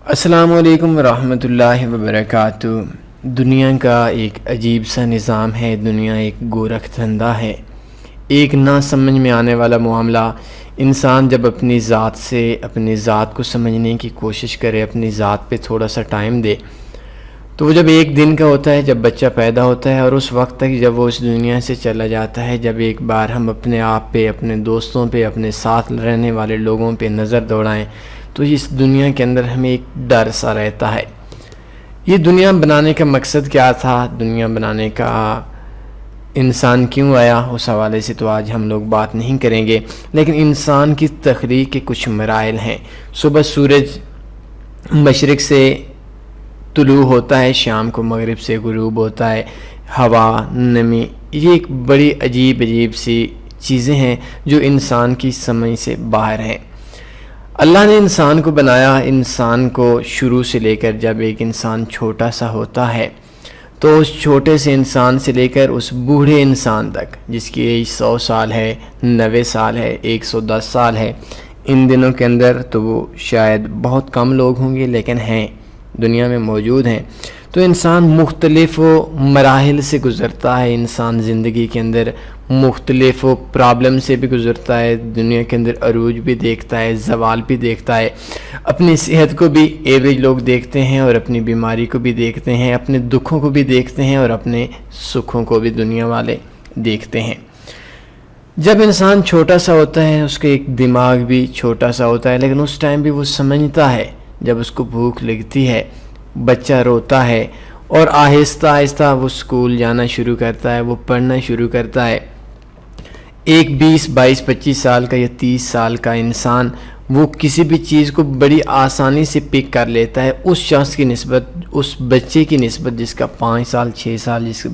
السلام علیکم ورحمۃ اللہ وبرکاتہ۔ دنیا کا ایک عجیب سا نظام ہے، دنیا ایک گورکھ دھندا ہے، ایک نہ سمجھ میں آنے والا معاملہ۔ انسان جب اپنی ذات سے اپنی ذات کو سمجھنے کی کوشش کرے، اپنی ذات پہ تھوڑا سا ٹائم دے، تو وہ جب ایک دن کا ہوتا ہے، جب بچہ پیدا ہوتا ہے، اور اس وقت تک جب وہ اس دنیا سے چلا جاتا ہے، جب ایک بار ہم اپنے آپ پہ، اپنے دوستوں پہ، اپنے ساتھ رہنے والے لوگوں پہ نظر دوڑائیں تو اس دنیا کے اندر ہمیں ایک ڈر سا رہتا ہے۔ یہ دنیا بنانے کا مقصد کیا تھا؟ دنیا بنانے کا انسان کیوں آیا؟ اس حوالے سے تو آج ہم لوگ بات نہیں کریں گے، لیکن انسان کی تخلیق کے کچھ مراحل ہیں۔ صبح سورج مشرق سے طلوع ہوتا ہے، شام کو مغرب سے غروب ہوتا ہے، ہوا، نمی، یہ ایک بڑی عجیب سی چیزیں ہیں جو انسان کی سمجھ سے باہر ہیں۔ اللہ نے انسان کو بنایا، انسان کو شروع سے لے کر جب ایک انسان چھوٹا سا ہوتا ہے تو اس چھوٹے سے انسان سے لے کر اس بوڑھے انسان تک جس کی ایج 100 سال ہے، 90 سال ہے، 110 سال ہے، ان دنوں کے اندر تو وہ شاید بہت کم لوگ ہوں گے لیکن ہیں، دنیا میں موجود ہیں۔ تو انسان مختلف مراحل سے گزرتا ہے، انسان زندگی کے اندر مختلف پرابلم سے بھی گزرتا ہے، دنیا کے اندر عروج بھی دیکھتا ہے، زوال بھی دیکھتا ہے، اپنی صحت کو بھی ایوریج لوگ دیکھتے ہیں اور اپنی بیماری کو بھی دیکھتے ہیں، اپنے دکھوں کو بھی دیکھتے ہیں اور اپنے سکھوں کو بھی دنیا والے دیکھتے ہیں۔ جب انسان چھوٹا سا ہوتا ہے اس کا ایک دماغ بھی چھوٹا سا ہوتا ہے، لیکن اس ٹائم بھی وہ سمجھتا ہے۔ جب اس کو بھوک لگتی ہے، بچہ روتا ہے اور آہستہ آہستہ وہ اسکول جانا شروع کرتا ہے، وہ پڑھنا شروع کرتا ہے۔ ایک 20، 22، 25 سال کا یا 30 سال کا انسان وہ کسی بھی چیز کو بڑی آسانی سے پک کر لیتا ہے اس شخص کی نسبت، اس بچے کی نسبت جس کا 5 سال 6 سال جس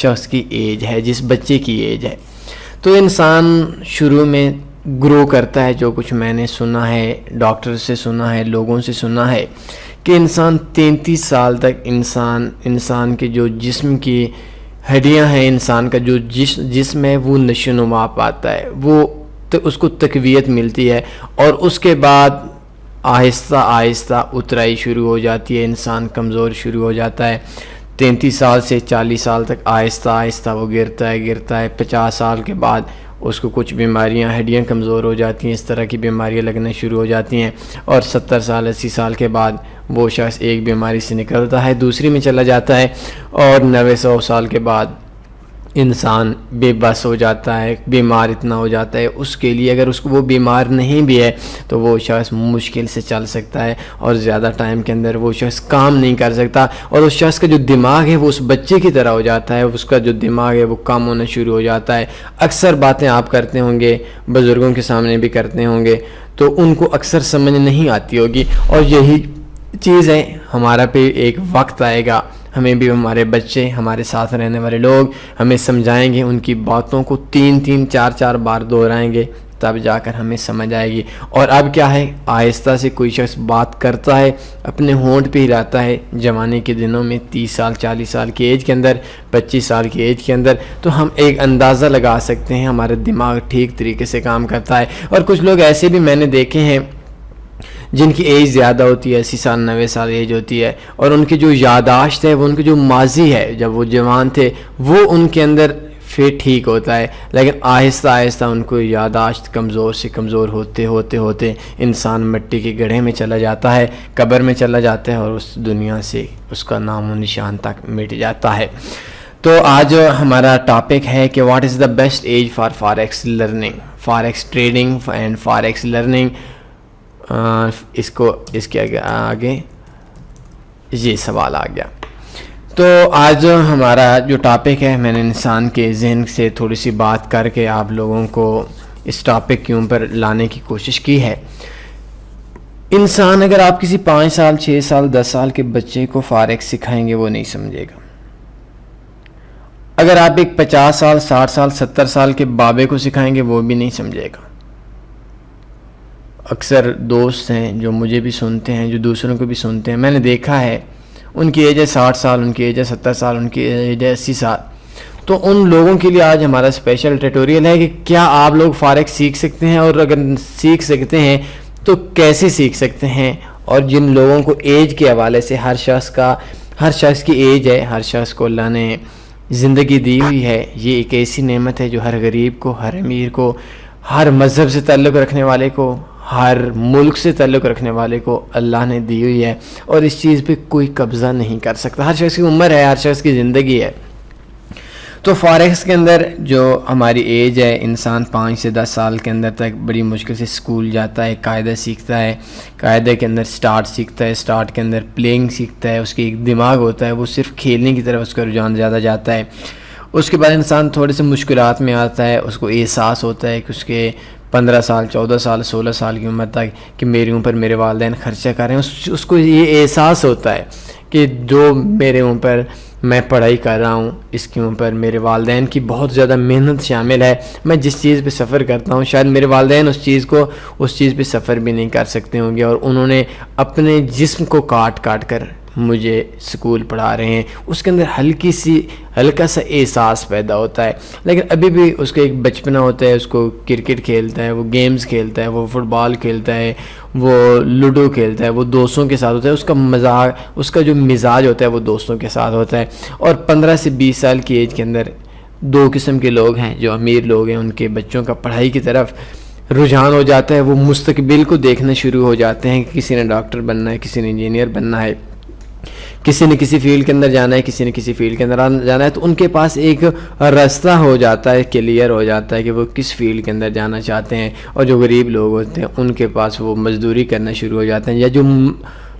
شخص کی ایج ہے، جس بچے کی ایج ہے۔ تو انسان شروع میں گرو کرتا ہے۔ جو کچھ میں نے سنا ہے، ڈاکٹر سے سنا ہے، لوگوں سے سنا ہے کہ انسان 33 سال تک انسان کے جو جسم کی ہڈیاں ہیں، انسان کا جو جسم ہے وہ نشو و نما پاتا ہے، وہ اس کو تقویت ملتی ہے، اور اس کے بعد آہستہ آہستہ اترائی شروع ہو جاتی ہے، انسان کمزور شروع ہو جاتا ہے۔ 33 سال سے 40 سال تک آہستہ آہستہ وہ گرتا ہے۔ 50 سال کے بعد اس کو کچھ بیماریاں، ہڈیاں کمزور ہو جاتی ہیں، اس طرح کی بیماریاں لگنا شروع ہو جاتی ہیں، اور 70 سال 80 سال کے بعد وہ شخص ایک بیماری سے نکلتا ہے، دوسری میں چلا جاتا ہے، اور 90-100 سال کے بعد انسان بے بس ہو جاتا ہے، بیمار اتنا ہو جاتا ہے۔ اس کے لیے اگر اس کو وہ بیمار نہیں بھی ہے تو وہ شخص مشکل سے چل سکتا ہے، اور زیادہ ٹائم کے اندر وہ شخص کام نہیں کر سکتا، اور اس شخص کا جو دماغ ہے وہ اس بچے کی طرح ہو جاتا ہے، اس کا جو دماغ ہے وہ کام ہونا شروع ہو جاتا ہے۔ اکثر باتیں آپ کرتے ہوں گے، بزرگوں کے سامنے بھی کرتے ہوں گے، تو ان کو اکثر سمجھ نہیں آتی ہوگی، اور یہی چیز ہے ہمارا پہ ایک وقت آئے گا، ہمیں بھی ہمارے بچے، ہمارے ساتھ رہنے والے لوگ ہمیں سمجھائیں گے، ان کی باتوں کو 3-3 4-4 بار دہرائیں گے، تب جا کر ہمیں سمجھ آئے گی۔ اور اب کیا ہے، آہستہ سے کوئی شخص بات کرتا ہے، اپنے ہونٹ پہ ہلاتا ہے، جوانی کے دنوں میں 30 سال 40 سال کی ایج کے اندر، 25 سال کی ایج کے اندر، تو ہم ایک اندازہ لگا سکتے ہیں ہمارا دماغ ٹھیک طریقے سے کام کرتا ہے۔ اور کچھ لوگ ایسے بھی میں نے دیکھے ہیں جن کی ایج زیادہ ہوتی ہے، 80 سال 90 سال ایج ہوتی ہے، اور ان کی جو یادداشت ہے، وہ ان کی جو ماضی ہے جب وہ جوان تھے وہ ان کے اندر پھر ٹھیک ہوتا ہے، لیکن آہستہ آہستہ ان کو یادداشت کمزور سے کمزور ہوتے انسان مٹی کے گڑھے میں چلا جاتا ہے، قبر میں چلا جاتا ہے، اور اس دنیا سے اس کا نام و نشان تک مٹ جاتا ہے۔ تو آج ہمارا ٹاپک ہے کہ what is the best age for forex learning, forex trading and forex learning. اس کے آگے یہ سوال آ گیا۔ تو آج ہمارا جو ٹاپک ہے، میں نے انسان کے ذہن سے تھوڑی سی بات کر کے آپ لوگوں کو اس ٹاپک کے اوپر لانے کی کوشش کی ہے۔ انسان اگر آپ کسی 5 سال 6 سال 10 سال کے بچے کو فارکس سکھائیں گے وہ نہیں سمجھے گا۔ اگر آپ ایک 50 سال 60 سال 70 سال کے بابے کو سکھائیں گے وہ بھی نہیں سمجھے گا۔ اکثر دوست ہیں جو مجھے بھی سنتے ہیں، جو دوسروں کو بھی سنتے ہیں، میں نے دیکھا ہے ان کی ایج ہے 60 سال، ان کی ایج ہے 70 سال، ان کی ایج ہے 80 سال۔ تو ان لوگوں کے لیے آج ہمارا اسپیشل ٹیٹوریل ہے کہ کیا آپ لوگ فارکس سیکھ سکتے ہیں، اور اگر سیکھ سکتے ہیں تو کیسے سیکھ سکتے ہیں، اور جن لوگوں کو ایج کے حوالے سے ہر شخص کی ایج ہے، ہر شخص کو اللہ نے زندگی دی ہوئی ہے، یہ ایک ایسی نعمت ہے جو ہر غریب کو، ہر امیر کو، ہر مذہب سے تعلق رکھنے والے کو، ہر ملک سے تعلق رکھنے والے کو اللہ نے دی ہوئی ہے، اور اس چیز پہ کوئی قبضہ نہیں کر سکتا۔ ہر شخص کی عمر ہے، ہر شخص کی زندگی ہے۔ تو فارغ کے اندر جو ہماری ایج ہے، انسان 5 سے 10 سال کے اندر تک بڑی مشکل سے اسکول جاتا ہے، قاعدہ سیکھتا ہے، قاعدے کے اندر سٹارٹ سیکھتا ہے، سٹارٹ کے اندر پلینگ سیکھتا ہے، اس کی ایک دماغ ہوتا ہے، وہ صرف کھیلنے کی طرف اس کا رجحان زیادہ جاتا ہے۔ اس کے بعد انسان تھوڑے سے مشکلات میں آتا ہے، اس کو احساس ہوتا ہے کہ اس کے 15 سال، 14 سال، 16 سال کی عمر تک کہ میرے اوپر میرے والدین خرچہ کر رہے ہیں، اس کو یہ احساس ہوتا ہے کہ جو میرے اوپر میں پڑھائی کر رہا ہوں، اس کے اوپر میرے والدین کی بہت زیادہ محنت شامل ہے۔ میں جس چیز پہ سفر کرتا ہوں، شاید میرے والدین اس چیز پہ سفر بھی نہیں کر سکتے ہوں گے، اور انہوں نے اپنے جسم کو کاٹ کر مجھے سکول پڑھا رہے ہیں۔ اس کے اندر ہلکا سا احساس پیدا ہوتا ہے، لیکن ابھی بھی اس کا ایک بچپنا ہوتا ہے، اس کو کرکٹ کھیلتا ہے، وہ گیمز کھیلتا ہے، وہ فٹ بال کھیلتا ہے، وہ لوڈو کھیلتا ہے، وہ دوستوں کے ساتھ ہوتا ہے، اس کا جو مزاج ہوتا ہے وہ دوستوں کے ساتھ ہوتا ہے۔ اور 15 سے 20 سال کی ایج کے اندر 2 قسم کے لوگ ہیں، جو امیر لوگ ہیں، ان کے بچوں کا پڑھائی کی طرف رجحان ہو جاتا ہے، وہ مستقبل کو دیکھنا شروع ہو جاتے ہیں کہ کسی نے ڈاکٹر بننا ہے، کسی نے انجینئر بننا ہے، کسی نے کسی فیلڈ کے اندر جانا ہے، کسی نے کسی فیلڈ کے اندر جانا ہے، تو ان کے پاس ایک راستہ ہو جاتا ہے، کلیئر ہو جاتا ہے کہ وہ کس فیلڈ کے اندر جانا چاہتے ہیں۔ اور جو غریب لوگ ہوتے ہیں ان کے پاس وہ مزدوری کرنا شروع ہو جاتے ہیں، یا جو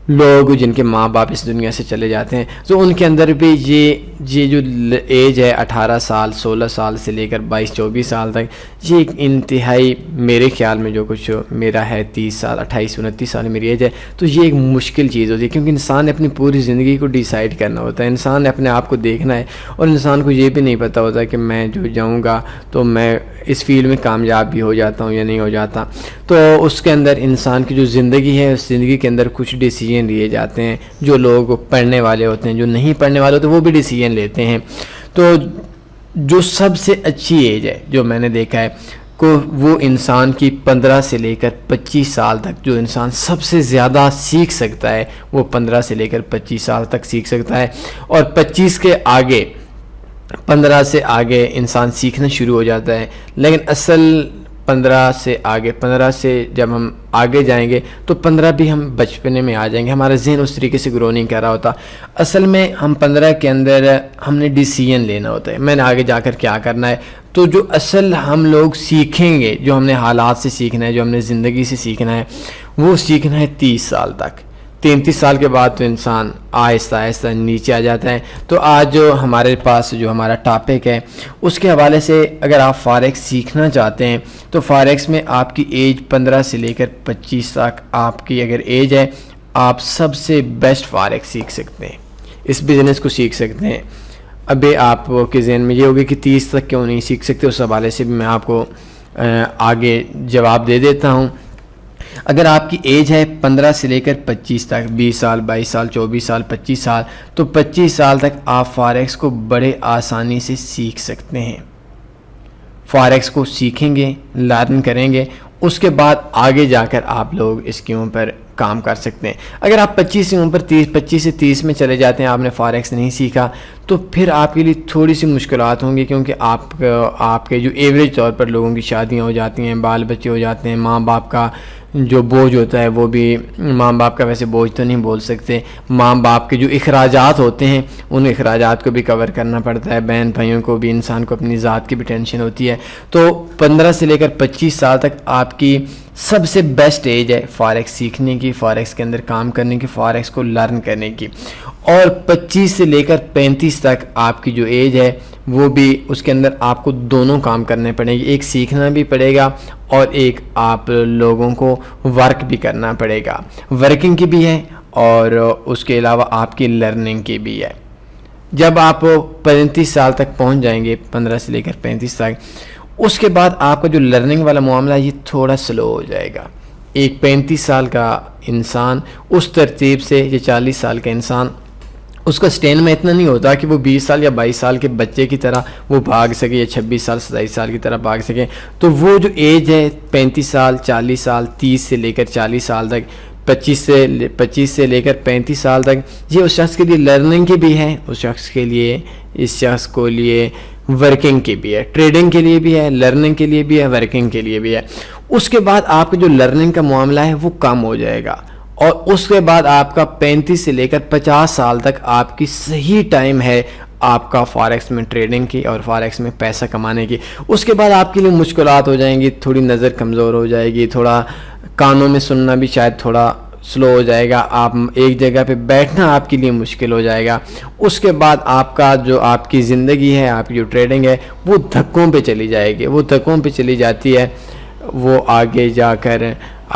لوگ جن کے ماں باپ اس دنیا سے چلے جاتے ہیں، تو ان کے اندر بھی یہ جو ایج ہے 18 سال، 16 سال سے لے کر 22-24 سال تک، یہ ایک انتہائی میرے خیال میں جو کچھ میرا ہے 30 سال، 28-29 سال میری ایج ہے، تو یہ ایک مشکل چیز ہوتی ہے، کیونکہ انسان نے اپنی پوری زندگی کو ڈیسائیڈ کرنا ہوتا ہے، انسان نے اپنے آپ کو دیکھنا ہے، اور انسان کو یہ بھی نہیں پتہ ہوتا کہ میں جو جاؤں گا تو میں اس فیلڈ میں کامیاب بھی ہو جاتا ہوں یا نہیں ہو جاتا۔ تو اس کے اندر انسان کی جو زندگی ہے، اس زندگی کے اندر کچھ ڈیسیجن لیے جاتے ہیں، جو لوگ پڑھنے والے ہوتے ہیں، جو نہیں پڑھنے والے ہوتے ہیں، وہ بھی ڈیسیجن لیتے ہیں۔ تو جو سب سے اچھی ایج ہے جو میں نے دیکھا ہے وہ انسان کی 15 سے لے کر 25 سال تک، جو انسان سب سے زیادہ سیکھ سکتا ہے وہ 15 سے لے کر 25 سال تک سیکھ سکتا ہے، اور 25 کے آگے، 15 سے آگے انسان سیکھنا شروع ہو جاتا ہے، لیکن اصل 15 سے جب ہم آگے جائیں گے تو 15 بھی ہم بچپنے میں آ جائیں گے، ہمارا ذہن اس طریقے سے گرو نہیں کر رہا ہوتا۔ اصل میں ہم 15 کے اندر ہم نے ڈیسیجن لینا ہوتا ہے، میں نے آگے جا کر کیا کرنا ہے۔ تو جو اصل ہم لوگ سیکھیں گے، جو ہم نے حالات سے سیکھنا ہے، جو ہم نے زندگی سے سیکھنا ہے، وہ سیکھنا ہے 30 سال تک۔ 33 سال کے بعد تو انسان آہستہ آہستہ نیچے آ جاتا ہے۔ تو آج جو ہمارے پاس جو ہمارا ٹاپک ہے، اس کے حوالے سے اگر آپ فارکس سیکھنا چاہتے ہیں تو فارکس میں آپ کی ایج 15 سے لے کر 25 تک آپ کی اگر ایج ہے، آپ سب سے بیسٹ فارکس سیکھ سکتے ہیں، اس بزنس کو سیکھ سکتے ہیں۔ ابھی آپ کے ذہن میں یہ ہوگی کہ 30 تک کیوں نہیں سیکھ سکتے، اس حوالے سے بھی میں آپ کو آگے جواب دے دیتا ہوں۔ اگر آپ کی ایج ہے 15 سے لے کر 25 تک، 20 سال، 22 سال، 24 سال، 25 سال، تو 25 سال تک آپ فارکس کو بڑے آسانی سے سیکھ سکتے ہیں۔ فارکس کو سیکھیں گے، لرن کریں گے، اس کے بعد آگے جا کر آپ لوگ اس کے اوپر کام کر سکتے ہیں۔ اگر آپ 25 سے 30 میں چلے جاتے ہیں، آپ نے فارکس نہیں سیکھا، تو پھر آپ کے لیے تھوڑی سی مشکلات ہوں گی، کیونکہ آپ کے جو ایوریج طور پر لوگوں کی شادیاں ہو جاتی ہیں، بال بچے ہو جاتے ہیں، ماں باپ کا جو بوجھ ہوتا ہے وہ بھی، ماں باپ کا ویسے بوجھ تو نہیں بول سکتے، ماں باپ کے جو اخراجات ہوتے ہیں ان اخراجات کو بھی کور کرنا پڑتا ہے، بہن بھائیوں کو بھی، انسان کو اپنی ذات کی بھی ٹینشن ہوتی ہے۔ تو 15 سے لے کر 25 سال تک آپ کی سب سے بیسٹ ایج ہے فارکس سیکھنے کی، فارکس کے اندر کام کرنے کی، فارکس کو لرن کرنے کی۔ اور 25 سے لے کر 35 تک آپ کی جو ایج ہے وہ بھی، اس کے اندر آپ کو دونوں کام کرنے پڑیں گے، ایک سیکھنا بھی پڑے گا اور ایک آپ لوگوں کو ورک بھی کرنا پڑے گا، ورکنگ کی بھی ہے اور اس کے علاوہ آپ کی لرننگ کی بھی ہے۔ جب آپ 35 سال تک پہنچ جائیں گے، 15 سے لے کر 35 تک، اس کے بعد آپ کا جو لرننگ والا معاملہ یہ تھوڑا سلو ہو جائے گا۔ ایک 35 سال کا انسان اس ترتیب سے، یہ 40 سال کا انسان، اس کا سٹین میں اتنا نہیں ہوتا کہ وہ 20 سال یا 22 سال کے بچے کی طرح وہ بھاگ سکے، یا 26 سال 27 سال کی طرح بھاگ سکے۔ تو وہ جو ایج ہے 35 سال، 40 سال، 30 سے لے کر 40 سال تک، 25 سے لے کر 35 سال تک، یہ اس شخص کے لیے لرننگ کی بھی ہے، اس شخص کے لیے، اس شخص کو لیے ورکنگ کی بھی ہے، ٹریڈنگ کے لیے بھی ہے، لرننگ کے لیے بھی ہے، ورکنگ کے لیے بھی ہے۔ اس کے بعد آپ کا جو لرننگ کا معاملہ ہے وہ کم ہو جائے گا، اور اس کے بعد آپ کا 35 سے لے کر 50 سال تک آپ کی صحیح ٹائم ہے آپ کا فاریکس میں ٹریڈنگ کی اور فاریکس میں پیسہ کمانے کی۔ اس کے بعد آپ کے لیے مشکلات ہو جائیں گی، تھوڑی نظر کمزور ہو جائے گی، تھوڑا کانوں میں سننا بھی شاید تھوڑا سلو ہو جائے گا، آپ ایک جگہ پہ بیٹھنا آپ کے لیے مشکل ہو جائے گا۔ اس کے بعد آپ کا جو آپ کی زندگی ہے، آپ کی جو ٹریڈنگ ہے وہ دھکوں پہ چلی جائے گی، وہ دھکوں پہ چلی جاتی ہے، وہ آگے جا کر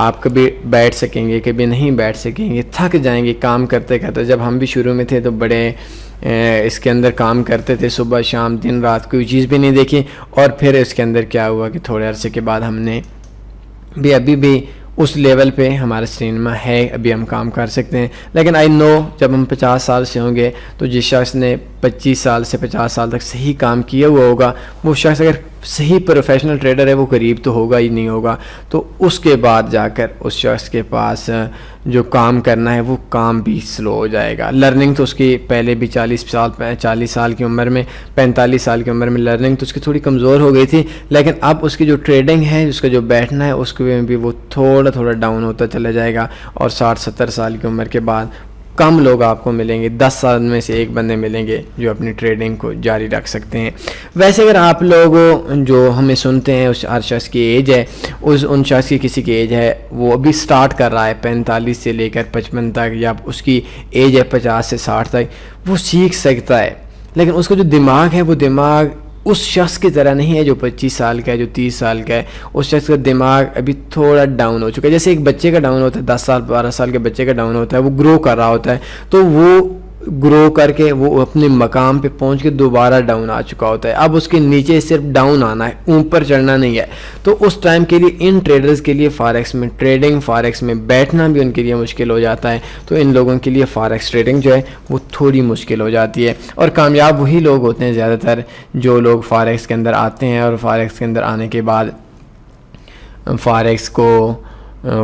آپ کبھی بیٹھ سکیں گے، کبھی نہیں بیٹھ سکیں گے، تھک جائیں گے کام کرتے کرتے۔ جب ہم بھی شروع میں تھے تو بڑے اس کے اندر کام کرتے تھے، صبح شام دن رات، کوئی چیز بھی نہیں دیکھی، اور پھر اس کے اندر کیا ہوا کہ تھوڑے عرصے کے بعد ہم نے بھی ابھی بھی اس لیول پہ ہمارا سینما ہے، ابھی ہم کام کر سکتے ہیں، لیکن آئی نو جب ہم 50 سال سے ہوں گے تو جس شخص نے 25 سال سے 50 سال تک صحیح کام کیا ہوا ہوگا، وہ شخص اگر صحیح پروفیشنل ٹریڈر ہے وہ قریب تو ہوگا ہی نہیں ہوگا، تو اس کے بعد جا کر اس شخص کے پاس جو کام کرنا ہے وہ کام بھی سلو ہو جائے گا۔ لرننگ تو اس کی پہلے بھی 40 سال کی عمر میں، 45 سال کی عمر میں لرننگ تو اس کی تھوڑی کمزور ہو گئی تھی، لیکن اب اس کی جو ٹریڈنگ ہے، اس کا جو بیٹھنا ہے، اس کے بھی وہ تھوڑا ڈاؤن ہوتا چلا جائے گا، اور 60-70 سال کی عمر کے بعد کم لوگ آپ کو ملیں گے، 10 سال میں سے ایک بندے ملیں گے جو اپنی ٹریڈنگ کو جاری رکھ سکتے ہیں۔ ویسے اگر آپ لوگ جو ہمیں سنتے ہیں، اس ہر شخص کی ایج ہے، ان شخص کی کسی کی ایج ہے وہ ابھی سٹارٹ کر رہا ہے 45 سے لے کر 55 تک، یا اس کی ایج ہے 50 سے 60 تک، وہ سیکھ سکتا ہے، لیکن اس کا جو دماغ ہے وہ دماغ اس شخص کی طرح نہیں ہے جو 25 سال کا ہے، جو 30 سال کا ہے۔ اس شخص کا دماغ ابھی تھوڑا ڈاؤن ہو چکا ہے، جیسے ایک بچے کا ڈاؤن ہوتا ہے، 10 سال 12 سال کے بچے کا ڈاؤن ہوتا ہے، وہ گرو کر رہا ہوتا ہے، تو وہ گرو کر کے وہ اپنے مقام پہ پہنچ کے دوبارہ ڈاؤن آ چکا ہوتا ہے، اب اس کے نیچے صرف ڈاؤن آنا ہے، اوپر چڑھنا نہیں ہے۔ تو اس ٹائم کے لیے ان ٹریڈرز کے لیے فاریکس میں ٹریڈنگ، فاریکس میں بیٹھنا بھی ان کے لیے مشکل ہو جاتا ہے، تو ان لوگوں کے لیے فاریکس ٹریڈنگ جو ہے وہ تھوڑی مشکل ہو جاتی ہے، اور کامیاب وہی لوگ ہوتے ہیں زیادہ تر جو لوگ فاریکس کے اندر آتے ہیں، اور فاریکس کے اندر آنے کے بعد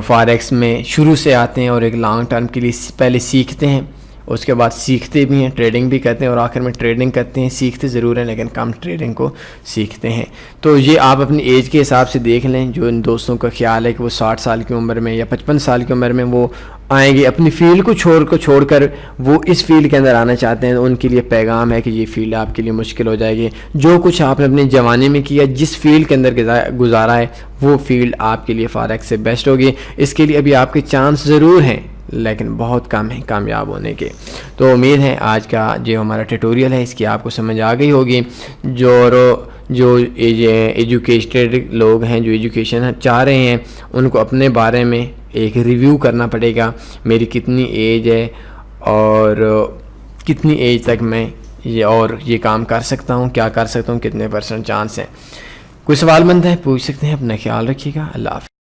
فاریکس میں شروع سے آتے ہیں اور ایک لانگ ٹرم کے لیے پہلے سیکھتے ہیں، اس کے بعد سیکھتے بھی ہیں، ٹریڈنگ بھی کرتے ہیں، اور آخر میں ٹریڈنگ کرتے ہیں۔ سیکھتے ضرور ہیں لیکن کم ٹریڈنگ کو سیکھتے ہیں۔ تو یہ آپ اپنی ایج کے حساب سے دیکھ لیں، جو ان دوستوں کا خیال ہے کہ وہ 60 سال کی عمر میں یا 55 سال کی عمر میں وہ آئیں گے، اپنی فیلڈ کو چھوڑ کر وہ اس فیلڈ کے اندر آنا چاہتے ہیں، تو ان کے لیے پیغام ہے کہ یہ فیلڈ آپ کے لیے مشکل ہو جائے گی۔ جو کچھ آپ نے اپنی جوانی میں کیا، جس فیلڈ کے اندر گزارا ہے، وہ فیلڈ آپ کے لیے فاریکس سے بیسٹ ہوگی۔ اس کے لیے ابھی آپ کے چانس ضرور ہیں لیکن بہت کم ہیں کامیاب ہونے کے۔ تو امید ہے آج کا جو ہمارا ٹیٹوریل ہے اس کی آپ کو سمجھ آ گئی ہوگی۔ جو ایجوکیٹڈ لوگ ہیں، جو ایجوکیشن چاہ رہے ہیں، ان کو اپنے بارے میں ایک ریویو کرنا پڑے گا، میری کتنی ایج ہے اور کتنی ایج تک میں یہ کام کر سکتا ہوں، کیا کر سکتا ہوں، کتنے % چانس ہیں۔ کوئی سوال مند ہے پوچھ سکتے ہیں۔ اپنا خیال رکھیے گا، اللہ حافظ۔